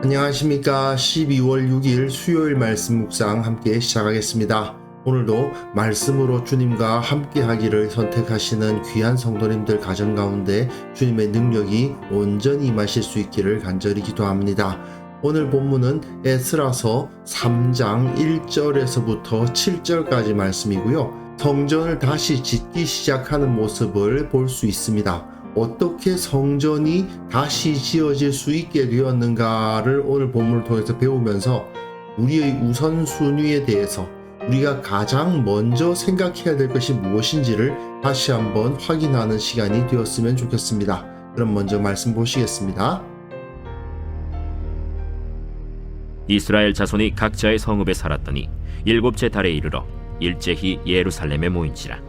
안녕하십니까. 12월 6일 수요일 말씀 묵상 함께 시작하겠습니다. 오늘도 말씀으로 주님과 함께 하기를 선택하시는 귀한 성도님들 가정 가운데 주님의 능력이 온전히 임하실 수 있기를 간절히 기도합니다. 오늘 본문은 에스라서 3장 1절에서부터 7절까지 말씀이고요. 성전을 다시 짓기 시작하는 모습을 볼 수 있습니다. 어떻게 성전이 다시 지어질 수 있게 되었는가를 오늘 본문을 통해서 배우면서 우리의 우선순위에 대해서 우리가 가장 먼저 생각해야 될 것이 무엇인지를 다시 한번 확인하는 시간이 되었으면 좋겠습니다. 그럼 먼저 말씀 보시겠습니다. 이스라엘 자손이 각자의 성읍에 살았더니 일곱째 달에 이르러 일제히 예루살렘에 모인지라.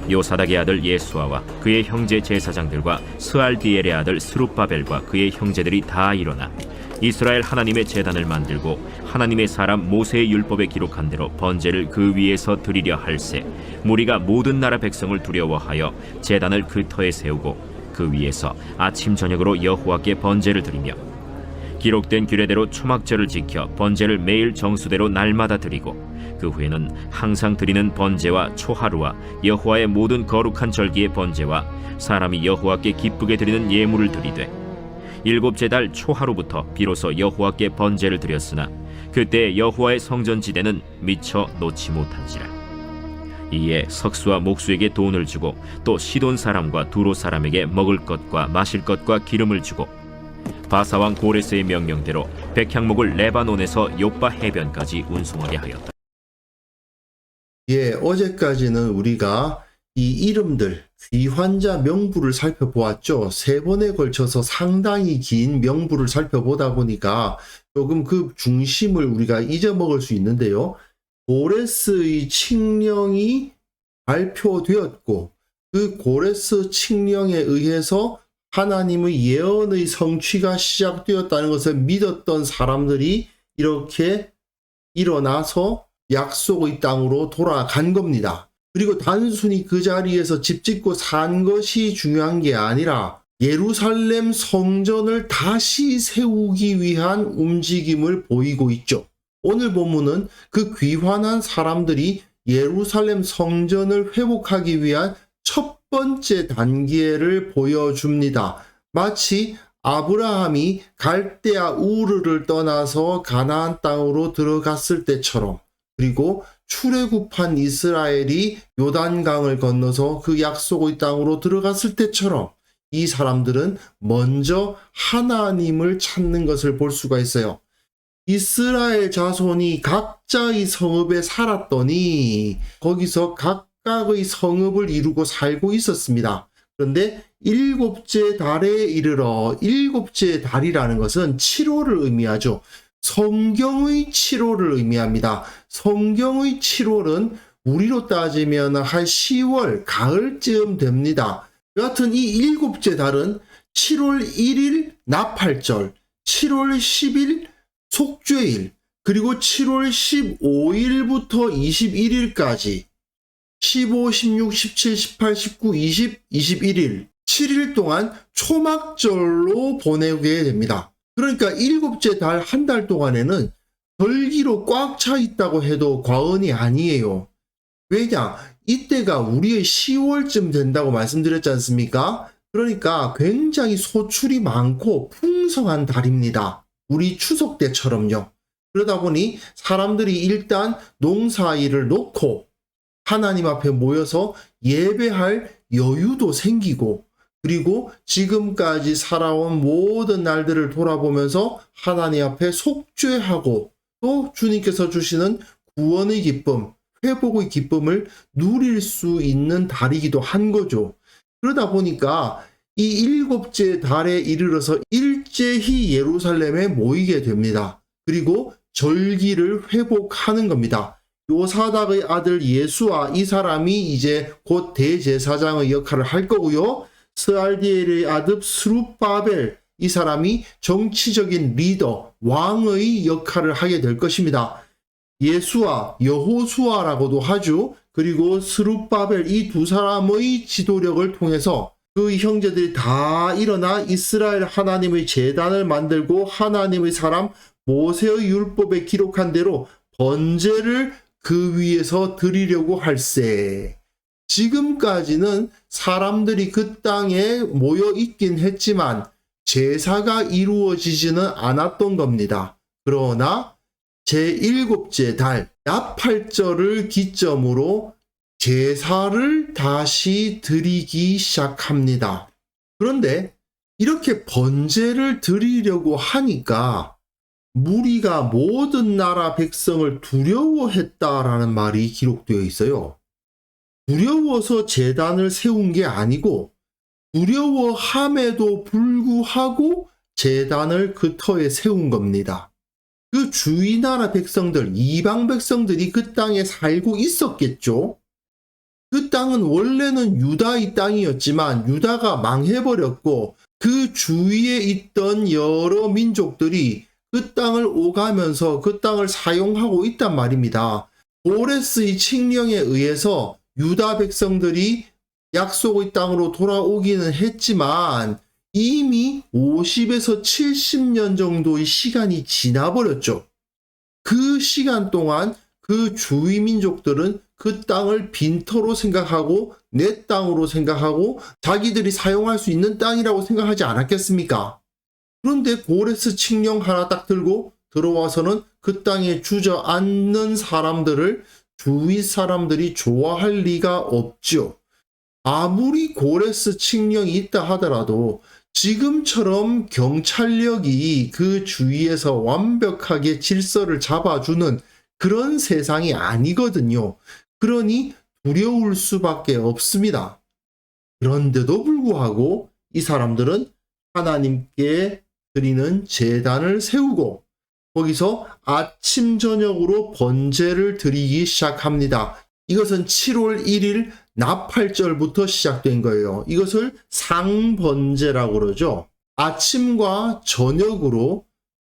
요사닥의 아들 예수아와 그의 형제 제사장들과 스알디엘의 아들 스룹바벨과 그의 형제들이 다 일어나 이스라엘 하나님의 제단을 만들고 하나님의 사람 모세의 율법에 기록한 대로 번제를 그 위에서 드리려 할세 무리가 모든 나라 백성을 두려워하여 제단을 그 터에 세우고 그 위에서 아침 저녁으로 여호와께 번제를 드리며 기록된 규례대로 초막절을 지켜 번제를 매일 정수대로 날마다 드리고 그 후에는 항상 드리는 번제와 초하루와 여호와의 모든 거룩한 절기의 번제와 사람이 여호와께 기쁘게 드리는 예물을 드리되 일곱째 달 초하루부터 비로소 여호와께 번제를 드렸으나 그때 여호와의 성전지대는 미처 놓지 못한지라. 이에 석수와 목수에게 돈을 주고 또 시돈 사람과 두로 사람에게 먹을 것과 마실 것과 기름을 주고 바사왕 고레스의 명령대로 백향목을 레바논에서 요빠 해변까지 운송하게 하였다. 어제까지는 우리가 이 이름들, 귀환자 명부를 살펴보았죠. 3번에 걸쳐서 상당히 긴 명부를 살펴보다 보니까 조금 그 중심을 우리가 잊어먹을 수 있는데요. 고레스의 칙령이 발표되었고 그 고레스 칙령에 의해서 하나님의 예언의 성취가 시작되었다는 것을 믿었던 사람들이 이렇게 일어나서 약속의 땅으로 돌아간 겁니다. 그리고 단순히 그 자리에서 집 짓고 산 것이 중요한 게 아니라 예루살렘 성전을 다시 세우기 위한 움직임을 보이고 있죠. 오늘 본문은 그 귀환한 사람들이 예루살렘 성전을 회복하기 위한 첫 번째 단계를 보여줍니다. 마치 아브라함이 갈대아 우르를 떠나서 가나안 땅으로 들어갔을 때처럼, 그리고 출애굽한 이스라엘이 요단강을 건너서 그 약속의 땅으로 들어갔을 때처럼 이 사람들은 먼저 하나님을 찾는 것을 볼 수가 있어요. 이스라엘 자손이 각자의 성읍에 살았더니 거기서 각각의 성읍을 이루고 살고 있었습니다. 그런데 일곱째 달에 이르러, 일곱째 달이라는 것은 7월을 의미하죠. 성경의 7월을 의미합니다. 성경의 7월은 우리로 따지면 한 10월, 가을쯤 됩니다. 여하튼 이 일곱째 달은 7월 1일 나팔절, 7월 10일 속죄일, 그리고 7월 15일부터 21일까지 15, 16, 17, 18, 19, 20, 21일 7일 동안 초막절로 보내게 됩니다. 그러니까 일곱째 달 한 달 동안에는 절기로 꽉 차 있다고 해도 과언이 아니에요. 왜냐? 이때가 우리의 10월쯤 된다고 말씀드렸지 않습니까? 그러니까 굉장히 소출이 많고 풍성한 달입니다. 우리 추석 때처럼요. 그러다 보니 사람들이 일단 농사일을 놓고 하나님 앞에 모여서 예배할 여유도 생기고, 그리고 지금까지 살아온 모든 날들을 돌아보면서 하나님 앞에 속죄하고 또 주님께서 주시는 구원의 기쁨, 회복의 기쁨을 누릴 수 있는 달이기도 한 거죠. 그러다 보니까 이 일곱째 달에 이르러서 일제히 예루살렘에 모이게 됩니다. 그리고 절기를 회복하는 겁니다. 요사닥의 아들 예수아, 이 사람이 이제 곧 대제사장의 역할을 할 거고요. 스알디엘의 아들 스룹바벨, 이 사람이 정치적인 리더, 왕의 역할을 하게 될 것입니다. 예수아, 여호수아라고도 하죠. 그리고 스룹바벨, 이 두 사람의 지도력을 통해서 그 형제들이 다 일어나 이스라엘 하나님의 제단을 만들고 하나님의 사람 모세의 율법에 기록한 대로 번제를 그 위에서 드리려고 할세. 지금까지는 사람들이 그 땅에 모여 있긴 했지만 제사가 이루어지지는 않았던 겁니다. 그러나 제7째 달 나팔절을 기점으로 제사를 다시 드리기 시작합니다. 그런데 이렇게 번제를 드리려고 하니까 무리가 모든 나라 백성을 두려워했다라는 말이 기록되어 있어요. 두려워서 제단을 세운 게 아니고 두려워함에도 불구하고 제단을 그 터에 세운 겁니다. 그 주위 나라 백성들, 이방 백성들이 그 땅에 살고 있었겠죠. 그 땅은 원래는 유다의 땅이었지만 유다가 망해버렸고 그 주위에 있던 여러 민족들이 그 땅을 오가면서 그 땅을 사용하고 있단 말입니다. 고레스의 칙령에 의해서 유다 백성들이 약속의 땅으로 돌아오기는 했지만 이미 50에서 70년 정도의 시간이 지나버렸죠. 그 시간 동안 그 주위 민족들은 그 땅을 빈터로 생각하고 내 땅으로 생각하고 자기들이 사용할 수 있는 땅이라고 생각하지 않았겠습니까? 그런데 고레스 칙령 하나 딱 들고 들어와서는 그 땅에 주저앉는 사람들을 주위 사람들이 좋아할 리가 없죠. 아무리 고레스 칙령이 있다 하더라도 지금처럼 경찰력이 그 주위에서 완벽하게 질서를 잡아주는 그런 세상이 아니거든요. 그러니 두려울 수밖에 없습니다. 그런데도 불구하고 이 사람들은 하나님께 드리는 제단을 세우고 거기서 아침 저녁으로 번제를 드리기 시작합니다. 이것은 7월 1일 나팔절부터 시작된 거예요. 이것을 상번제라고 그러죠. 아침과 저녁으로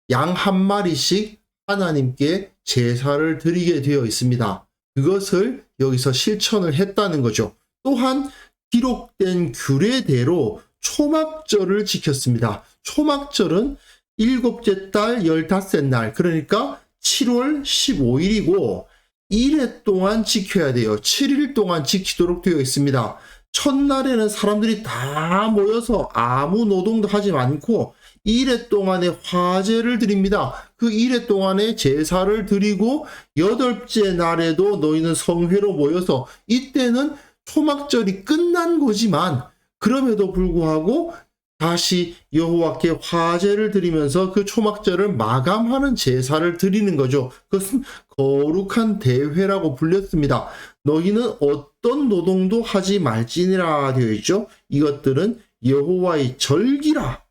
양 한 마리씩 하나님께 제사를 드리게 되어 있습니다. 그것을 여기서 실천을 했다는 거죠. 또한 기록된 규례대로 초막절을 지켰습니다. 초막절은 7째 달 15째 날, 그러니까 7월 15일이고 1회 동안 지켜야 돼요. 7일 동안 지키도록 되어 있습니다. 첫날에는 사람들이 다 모여서 아무 노동도 하지 않고 1회 동안의 화제를 드립니다. 그 1회 동안의 제사를 드리고 8째 날에도 너희는 성회로 모여서 이때는 초막절이 끝난 거지만 그럼에도 불구하고 다시 여호와께 화제를 드리면서 그 초막절을 마감하는 제사를 드리는 거죠. 그것은 거룩한 대회라고 불렸습니다. 너희는 어떤 노동도 하지 말지니라 되어 있죠. 이것들은 여호와의 절기라.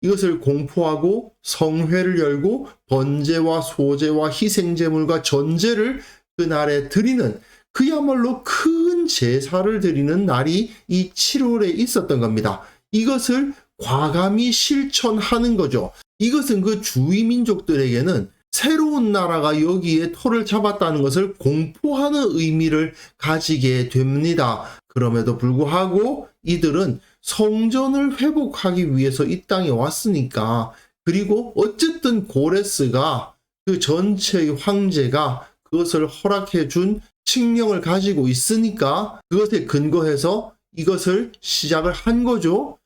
이것을 공포하고 성회를 열고 번제와 소제와 희생제물과 전제를 그날에 드리는 그야말로 큰 제사를 드리는 날이 이 7월에 있었던 겁니다. 이것을 과감히 실천하는 거죠. 이것은 그 주위 민족들에게는 새로운 나라가 여기에 터를 잡았다는 것을 공포하는 의미를 가지게 됩니다. 그럼에도 불구하고 이들은 성전을 회복하기 위해서 이 땅에 왔으니까, 그리고 어쨌든 고레스가 그 전체의 황제가 그것을 허락해 준 칙령을 가지고 있으니까 그것에 근거해서 이것을 시작을 한 거죠.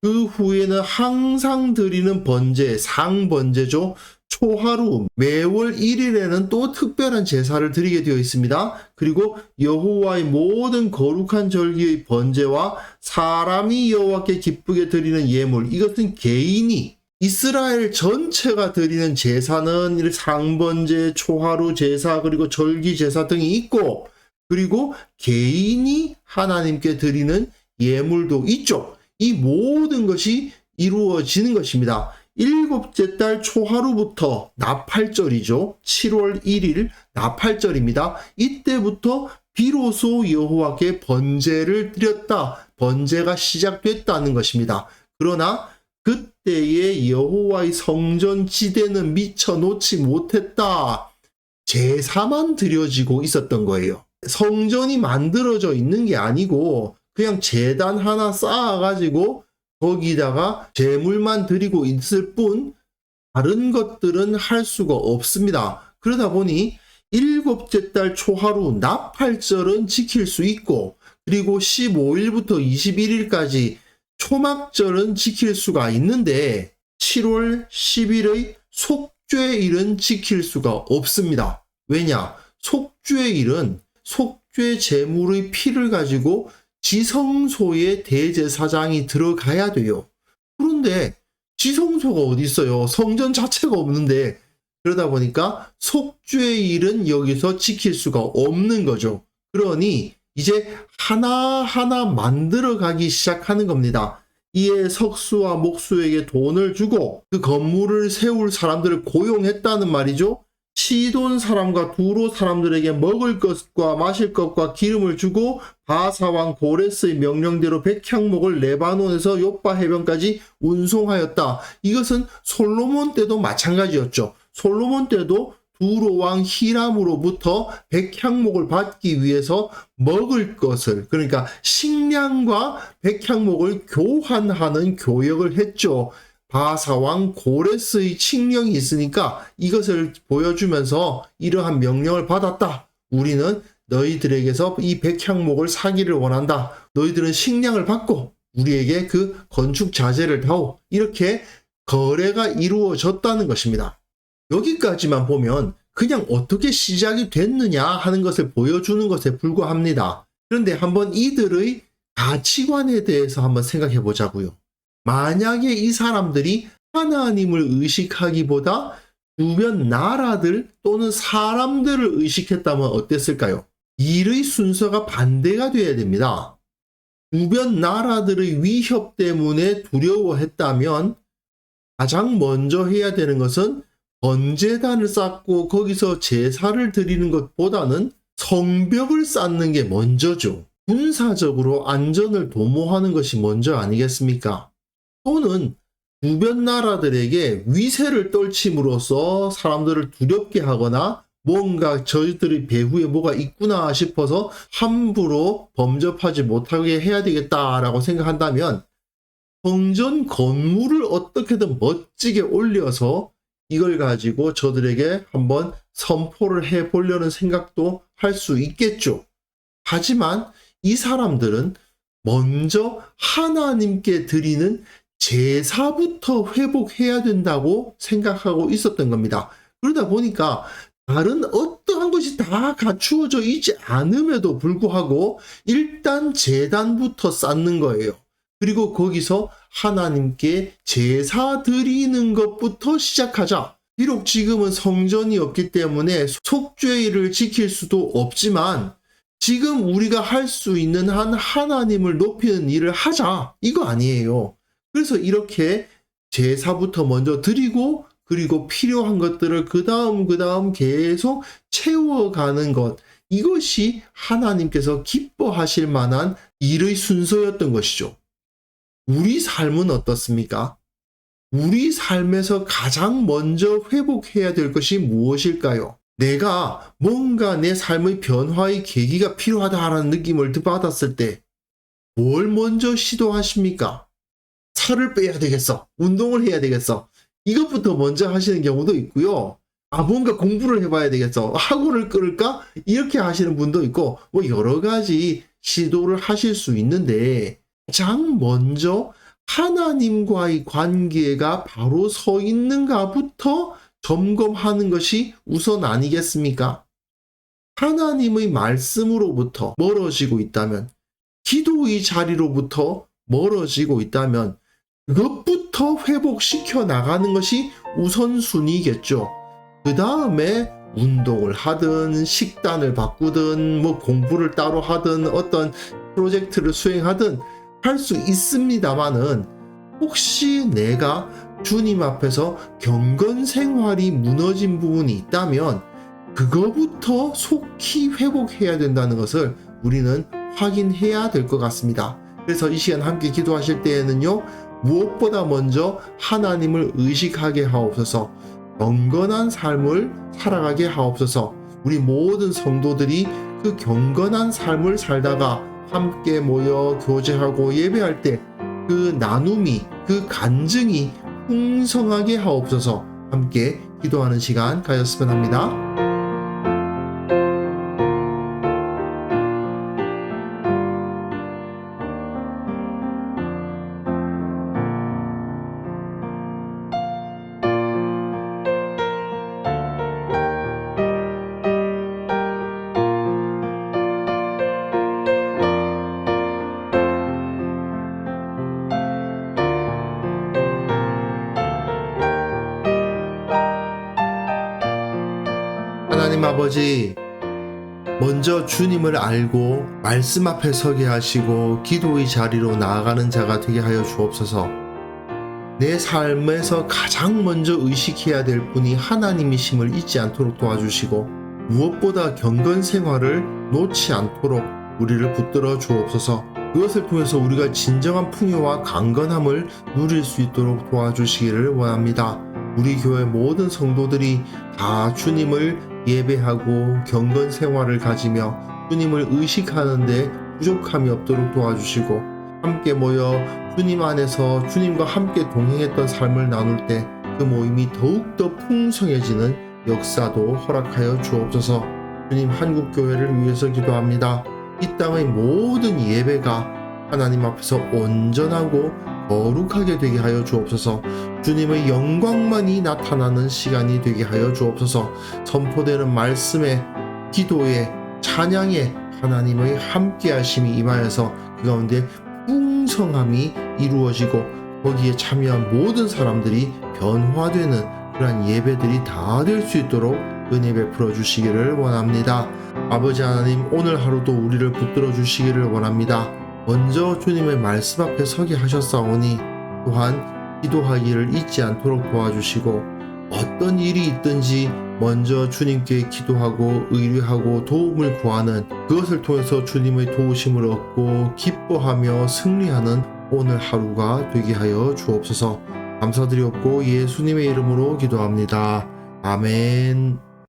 그 후에는 항상 드리는 번제, 상번제죠. 초하루 매월 1일에는 또 특별한 제사를 드리게 되어 있습니다. 그리고 여호와의 모든 거룩한 절기의 번제와 사람이 여호와께 기쁘게 드리는 예물, 이것은 개인이 이스라엘 전체가 드리는 제사는 상번제, 초하루 제사, 그리고 절기 제사 등이 있고, 그리고 개인이 하나님께 드리는 예물도 있죠. 이 모든 것이 이루어지는 것입니다. 7째 달 초하루부터 나팔절이죠. 7월 1일 나팔절입니다. 이때부터 비로소 여호와께 번제를 드렸다. 번제가 시작됐다는 것입니다. 그러나 그때의 여호와의 성전 지대는 미처 놓지 못했다. 제사만 드려지고 있었던 거예요. 성전이 만들어져 있는 게 아니고 그냥 제단 하나 쌓아가지고 거기다가 제물만 드리고 있을 뿐 다른 것들은 할 수가 없습니다. 그러다 보니 일곱째 달 초하루 나팔절은 지킬 수 있고 그리고 15일부터 21일까지 초막절은 지킬 수가 있는데 7월 10일의 속죄일은 지킬 수가 없습니다. 왜냐? 속죄일은 속죄 제물의 피를 가지고 지성소에 대제사장이 들어가야 돼요. 그런데 지성소가 어디 있어요? 성전 자체가 없는데. 그러다 보니까 속죄일은 여기서 지킬 수가 없는 거죠. 그러니 이제 하나하나 만들어가기 시작하는 겁니다. 이에 석수와 목수에게 돈을 주고 그 건물을 세울 사람들을 고용했다는 말이죠. 시돈 사람과 두로 사람들에게 먹을 것과 마실 것과 기름을 주고 바사왕 고레스의 명령대로 백향목을 레바논에서 요빠 해변까지 운송하였다. 이것은 솔로몬 때도 마찬가지였죠. 솔로몬 때도 두로 왕 히람으로부터 백향목을 받기 위해서 먹을 것을, 그러니까 식량과 백향목을 교환하는 교역을 했죠. 바사왕 고레스의 칙령이 있으니까 이것을 보여주면서 이러한 명령을 받았다. 우리는 너희들에게서 이 백향목을 사기를 원한다. 너희들은 식량을 받고 우리에게 그 건축 자재를 다오. 이렇게 거래가 이루어졌다는 것입니다. 여기까지만 보면 그냥 어떻게 시작이 됐느냐 하는 것을 보여주는 것에 불과합니다. 그런데 한번 이들의 가치관에 대해서 한번 생각해 보자고요. 만약에 이 사람들이 하나님을 의식하기보다 주변 나라들 또는 사람들을 의식했다면 어땠을까요? 일의 순서가 반대가 되어야 됩니다. 주변 나라들의 위협 때문에 두려워했다면 가장 먼저 해야 되는 것은 번제단을 쌓고 거기서 제사를 드리는 것보다는 성벽을 쌓는 게 먼저죠. 군사적으로 안전을 도모하는 것이 먼저 아니겠습니까? 또는 주변 나라들에게 위세를 떨침으로써 사람들을 두렵게 하거나 뭔가 저희들의 배후에 뭐가 있구나 싶어서 함부로 범접하지 못하게 해야 되겠다라고 생각한다면 성전 건물을 어떻게든 멋지게 올려서 이걸 가지고 저들에게 한번 선포를 해보려는 생각도 할 수 있겠죠. 하지만 이 사람들은 먼저 하나님께 드리는 제사부터 회복해야 된다고 생각하고 있었던 겁니다. 그러다 보니까 다른 어떠한 것이 다 갖추어져 있지 않음에도 불구하고 일단 제단부터 쌓는 거예요. 그리고 거기서 하나님께 제사 드리는 것부터 시작하자. 비록 지금은 성전이 없기 때문에 속죄일을 지킬 수도 없지만 지금 우리가 할 수 있는 한 하나님을 높이는 일을 하자. 이거 아니에요. 그래서 이렇게 제사부터 먼저 드리고 그리고 필요한 것들을 그 다음 계속 채워가는 것. 이것이 하나님께서 기뻐하실 만한 일의 순서였던 것이죠. 우리 삶은 어떻습니까? 우리 삶에서 가장 먼저 회복해야 될 것이 무엇일까요? 내가 뭔가 내 삶의 변화의 계기가 필요하다라는 느낌을 받았을 때 뭘 먼저 시도하십니까? 살을 빼야 되겠어. 운동을 해야 되겠어. 이것부터 먼저 하시는 경우도 있고요. 뭔가 공부를 해봐야 되겠어. 학원을 끊을까? 이렇게 하시는 분도 있고 뭐 여러 가지 시도를 하실 수 있는데 가장 먼저 하나님과의 관계가 바로 서 있는가부터 점검하는 것이 우선 아니겠습니까? 하나님의 말씀으로부터 멀어지고 있다면, 기도의 자리로부터 멀어지고 있다면 그것부터 회복시켜 나가는 것이 우선순위겠죠. 그 다음에 운동을 하든 식단을 바꾸든 뭐 공부를 따로 하든 어떤 프로젝트를 수행하든 할 수 있습니다만은 혹시 내가 주님 앞에서 경건 생활이 무너진 부분이 있다면 그거부터 속히 회복해야 된다는 것을 우리는 확인해야 될 것 같습니다. 그래서 이 시간 함께 기도하실 때에는요, 무엇보다 먼저 하나님을 의식하게 하옵소서, 경건한 삶을 살아가게 하옵소서. 우리 모든 성도들이 그 경건한 삶을 살다가 함께 모여 교제하고 예배할 때 그 나눔이, 그 간증이 풍성하게 하옵소서. 함께 기도하는 시간 가졌으면 합니다. 하나님 아버지, 먼저 주님을 알고 말씀 앞에 서게 하시고 기도의 자리로 나아가는 자가 되게 하여 주옵소서. 내 삶에서 가장 먼저 의식해야 될 분이 하나님이심을 잊지 않도록 도와주시고, 무엇보다 경건 생활을 놓지 않도록 우리를 붙들어 주옵소서. 그것을 통해서 우리가 진정한 풍요와 강건함을 누릴 수 있도록 도와주시기를 원합니다. 우리 교회 모든 성도들이 다 주님을 예배하고 경건 생활을 가지며 주님을 의식하는데 부족함이 없도록 도와주시고, 함께 모여 주님 안에서 주님과 함께 동행했던 삶을 나눌 때 그 모임이 더욱더 풍성해지는 역사도 허락하여 주옵소서. 주님, 한국교회를 위해서 기도합니다. 이 땅의 모든 예배가 하나님 앞에서 온전하고 거룩하게 되게 하여 주옵소서. 주님의 영광만이 나타나는 시간이 되게 하여 주옵소서. 선포되는 말씀에, 기도에, 찬양에 하나님의 함께하심이 임하여서 그 가운데 풍성함이 이루어지고 거기에 참여한 모든 사람들이 변화되는 그러한 예배들이 다 될 수 있도록 은혜 베풀어 주시기를 원합니다. 아버지 하나님, 오늘 하루도 우리를 붙들어 주시기를 원합니다. 먼저 주님의 말씀 앞에 서게 하셨사오니 또한 기도하기를 잊지 않도록 도와주시고, 어떤 일이 있든지 먼저 주님께 기도하고 의뢰하고 도움을 구하는, 그것을 통해서 주님의 도우심을 얻고 기뻐하며 승리하는 오늘 하루가 되게 하여 주옵소서. 감사드리옵고 예수님의 이름으로 기도합니다. 아멘.